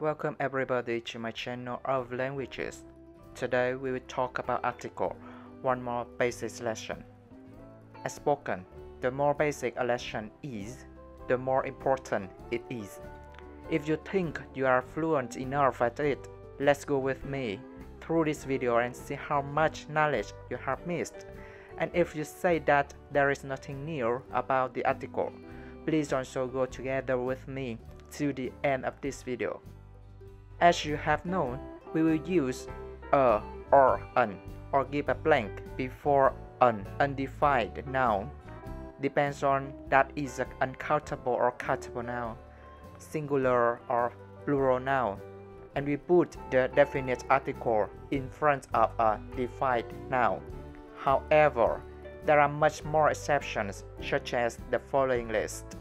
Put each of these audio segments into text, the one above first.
Welcome everybody to my channel of languages. Today we will talk about article, one more basic lesson. As spoken, the more basic a lesson is, the more important it is. If you think you are fluent enough at it, let's go with me through this video and see how much knowledge you have missed. And if you say that there is nothing new about the article, please also go together with me to the end of this video. As you have known, we will use a or an or give a blank before an undefined noun. Depends on that is an uncountable or countable noun, singular or plural noun, and we put the definite article in front of a defined noun. However, there are much more exceptions, such as the following list.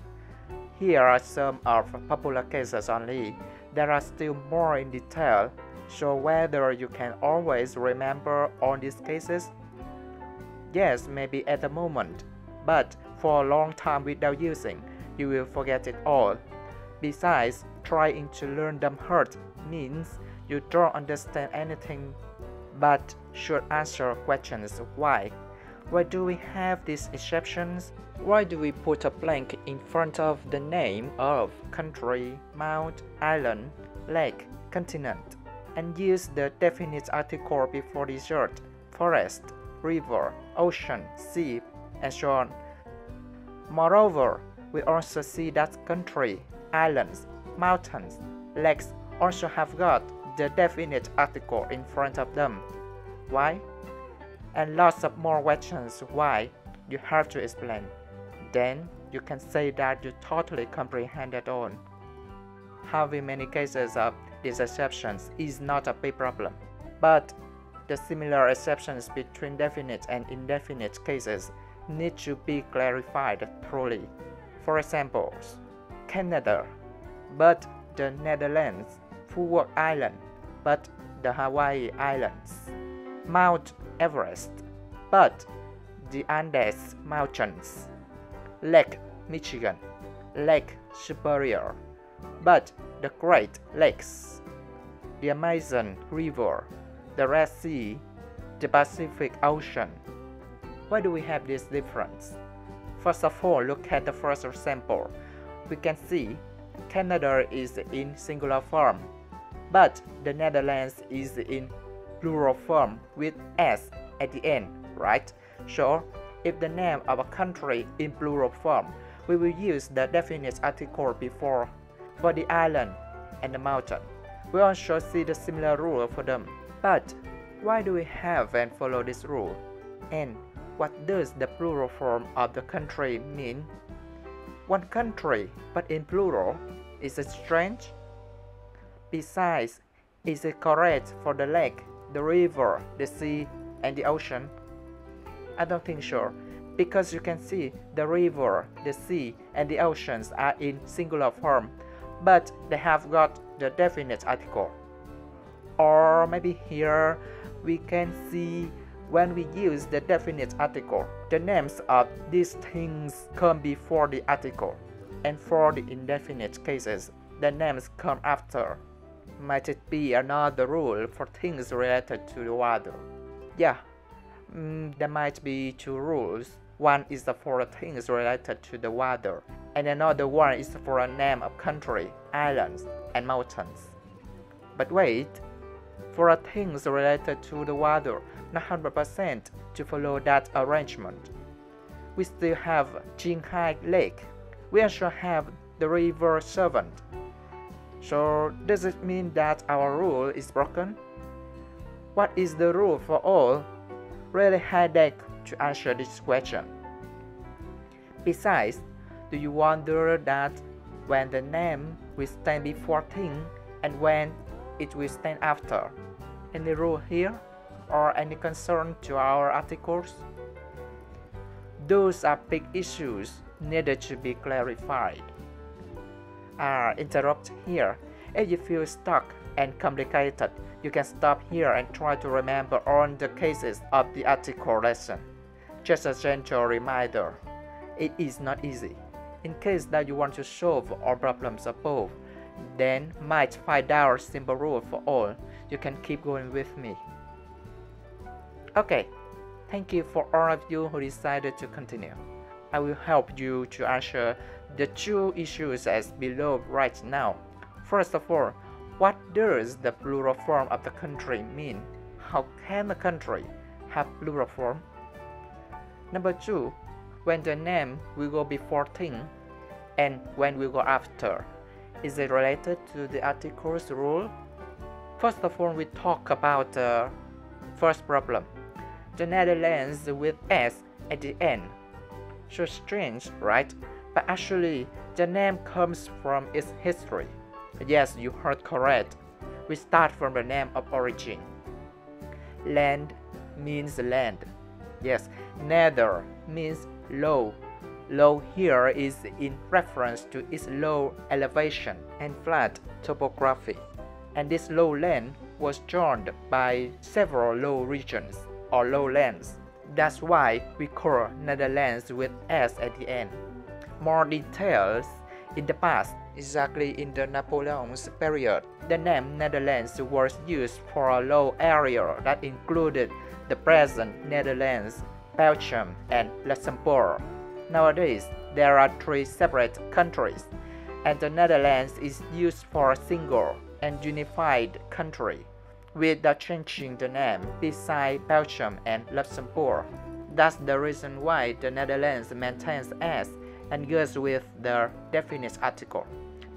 Here are some of popular cases only. There are still more in detail, so whether you can always remember all these cases? Yes, maybe at the moment, but for a long time without using, you will forget it all. Besides, trying to learn them hurt means you don't understand anything but should answer questions why. Why do we have these exceptions? Why do we put a blank in front of the name of country, mount, island, lake, continent, and use the definite article before desert, forest, river, ocean, sea, and so on? Moreover, we also see that country, islands, mountains, lakes also have got the definite article in front of them. Why? And lots of more questions why you have to explain. Then you can say that you totally comprehend it all. Having many cases of these exceptions is not a big problem, but the similar exceptions between definite and indefinite cases need to be clarified thoroughly. For example, Canada, but the Netherlands, Full Island, but the Hawaii Islands, Mount Everest, but the Andes Mountains, Lake Michigan, Lake Superior, but the Great Lakes, the Amazon River, the Red Sea, the Pacific Ocean. Why do we have this difference? First of all, look at the first example. We can see Canada is in singular form, but the Netherlands is in plural form with S at the end, right? So, if the name of a country in plural form, we will use the definite article before for the island and the mountain. We also see the similar rule for them. But why do we have and follow this rule? And what does the plural form of the country mean? One country, but in plural, is it strange? Besides, is it correct for the lake, the river, the sea, and the ocean? I don't think so, because you can see the river, the sea, and the oceans are in singular form, but they have got the definite article. Or maybe here we can see when we use the definite article, the names of these things come before the article, and for the indefinite cases, the names come after. Might it be another rule for things related to the water? Yeah, there might be two rules. One is for things related to the water, and another one is for a name of country, islands, and mountains. But wait, for things related to the water, not 100% to follow that arrangement. We still have Jinghai Lake. We also have the river Servant. So does it mean that our rule is broken? What is the rule for all? Really headache to answer this question. Besides, do you wonder that when the name will stand before thing and when it will stand after? Any rule here or any concern to our articles? Those are big issues needed to be clarified. Interrupt here. If you feel stuck and complicated, you can stop here and try to remember all the cases of the article lesson. Just a gentle reminder, it is not easy. In case that you want to solve all problems above, then might find out simple rule for all. You can keep going with me. Okay, thank you for all of you who decided to continue. I will help you to answer the two issues as below right now. First of all, what does the plural form of the country mean? How can a country have plural form? Number 2, when the name will go before thing and when will go after. Is it related to the articles rule? First of all, we talk about the first problem. The Netherlands with S at the end. So strange, right? But actually, the name comes from its history. Yes, you heard correct. We start from the name of origin. Land means land. Yes, nether means low. Low here is in reference to its low elevation and flat topography. And this lowland was joined by several low regions or lowlands. That's why we call Netherlands with S at the end. More details in the past, exactly in the Napoleon's period, the name Netherlands was used for a low area that included the present Netherlands, Belgium, and Luxembourg. Nowadays, there are 3 separate countries, and the Netherlands is used for a single and unified country, without changing the name beside Belgium and Luxembourg. That's the reason why the Netherlands maintains S and goes with the definite article,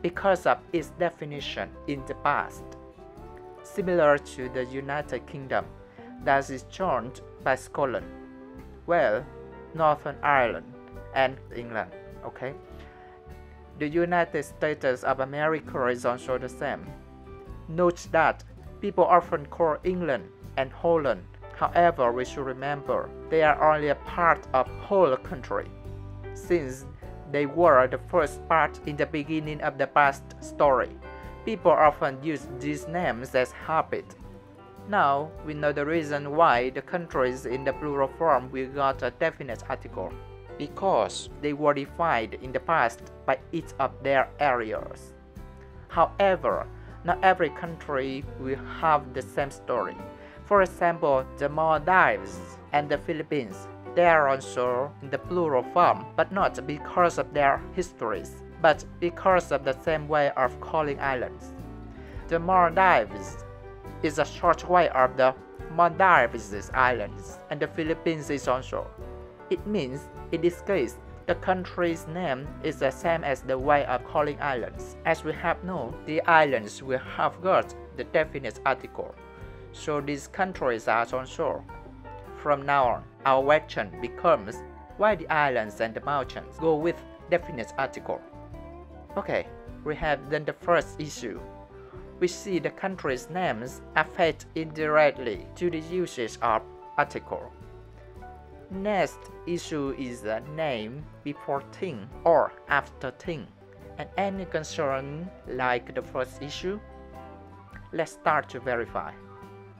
because of its definition in the past. Similar to the United Kingdom, that is joined by Scotland, Wales, Northern Ireland, and England. Okay. The United States of America is also the same. Note that people often call England and Holland. However, we should remember they are only a part of whole country, since they were the first part in the beginning of the past story. People often use these names as habit. Now we know the reason why the countries in the plural form will got a definite article, because they were defined in the past by each of their areas. However, not every country will have the same story. For example, the Maldives and the Philippines, they are also in the plural form, but not because of their histories, but because of the same way of calling islands. The Maldives is a short way of the Maldives Islands, and the Philippines is also. It means, in this case, the country's name is the same as the way of calling islands. As we have known, the islands will have got the definite article, so these countries are also. From now on, our question becomes why the islands and the mountains go with definite article. Okay, we have done the first issue. We see the country's names affect indirectly to the usage of article. Next issue is the name before thing or after thing. And any concern like the first issue? Let's start to verify.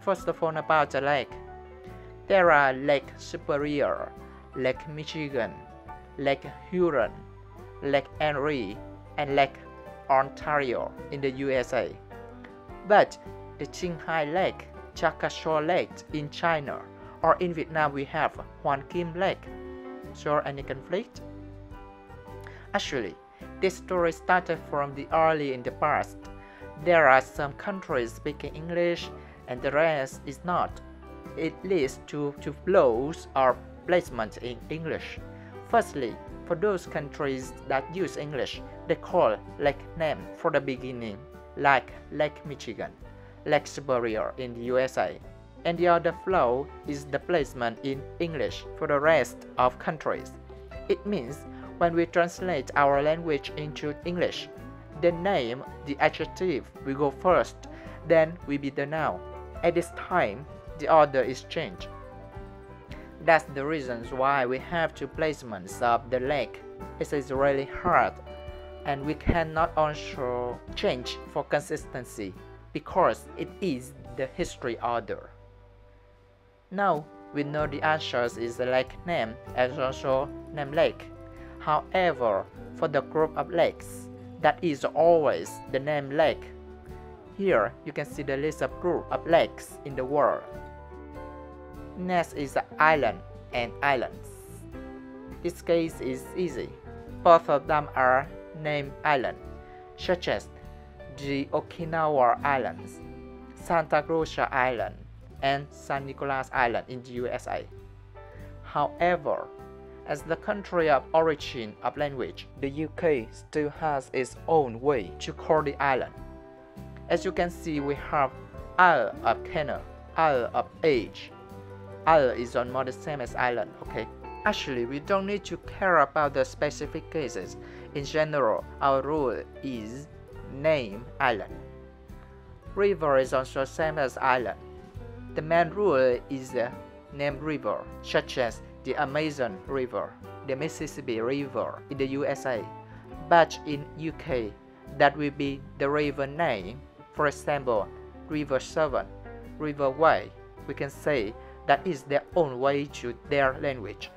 First of all, about the lake. There are Lake Superior, Lake Michigan, Lake Huron, Lake Erie, and Lake Ontario in the USA. But the Qinghai Lake, Chakashore Lake in China, or in Vietnam we have Hoan Kiem Lake. So any conflict? Actually, this story started from the early in the past. There are some countries speaking English and the rest is not. It leads to flows or placement in English. Firstly, for those countries that use English, they call lake name for the beginning, like Lake Michigan, Lake Superior in the USA. And the other flow is the placement in English for the rest of countries. It means when we translate our language into English, the name, the adjective will go first, then will be the noun. At this time, the order is changed. That's the reasons why we have two placements of the lake. It is really hard, and we cannot also change for consistency because it is the history order. Now we know the answers is the lake name and also name lake. However, for the group of lakes, that is always the name lake. Here you can see the list of group of lakes in the world. Next is the island and islands. This case is easy. Both of them are named island, such as the Okinawa Islands, Santa Rosa Island, and San Nicolas Island in the USA. However, as the country of origin of language, the UK still has its own way to call the island. As you can see, we have Isle of Canada, Isle of Age. Isle is almost the same as island, okay? Actually, we don't need to care about the specific cases. In general, our rule is name island. River is also the same as island. The main rule is name river, such as the Amazon River, the Mississippi River in the USA. But in UK, that will be the river name. For example, River Severn, River Way. We can say that is their own way to their language.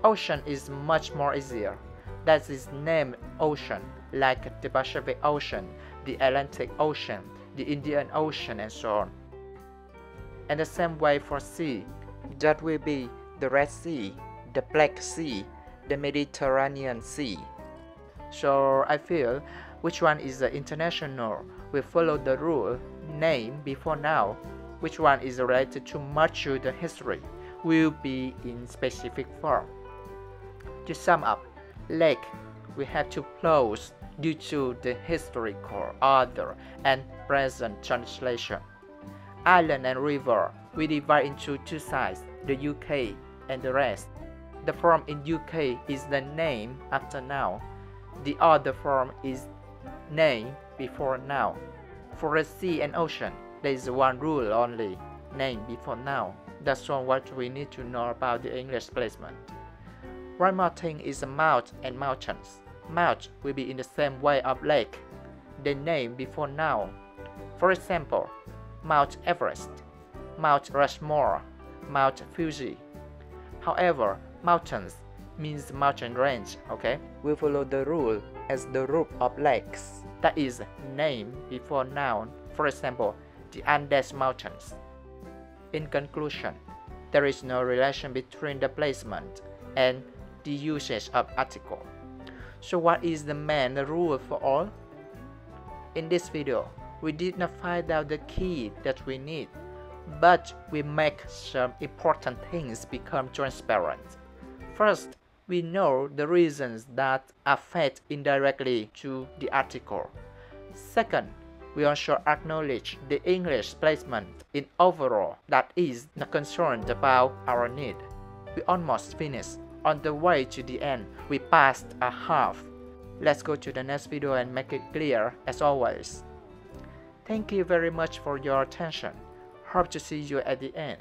Ocean is much more easier. That is named ocean, like the Pacific Ocean, the Atlantic Ocean, the Indian Ocean, and so on. And the same way for sea, that will be the Red Sea, the Black Sea, the Mediterranean Sea. So I feel which one is the international will follow the rule name before noun, which one is related to mature the history will be in specific form. To sum up, lake we have to close due to the historical order and present translation. Island and river we divide into two sides, the UK and the rest. The form in UK is the name after noun. The other form is name before noun. For the sea and ocean, there is one rule only, name before noun. That's all what we need to know about the English placement. One more thing is the mount and mountains. Mount will be in the same way of lake, the name before noun. For example, Mount Everest, Mount Rushmore, Mount Fuji. However, mountains means mountain range, okay? We follow the rule as the group of lakes. That is name before noun. For example, the Andes Mountains. In conclusion, there is no relation between the placement and the usage of article. So what is the main rule for all? In this video, we did not find out the key that we need, but we make some important things become transparent. First, we know the reasons that affect indirectly to the article. Second, we also acknowledge the English placement in overall that is not concerned about our need. We almost finished. On the way to the end, we passed a half. Let's go to the next video and make it clear as always. Thank you very much for your attention. Hope to see you at the end.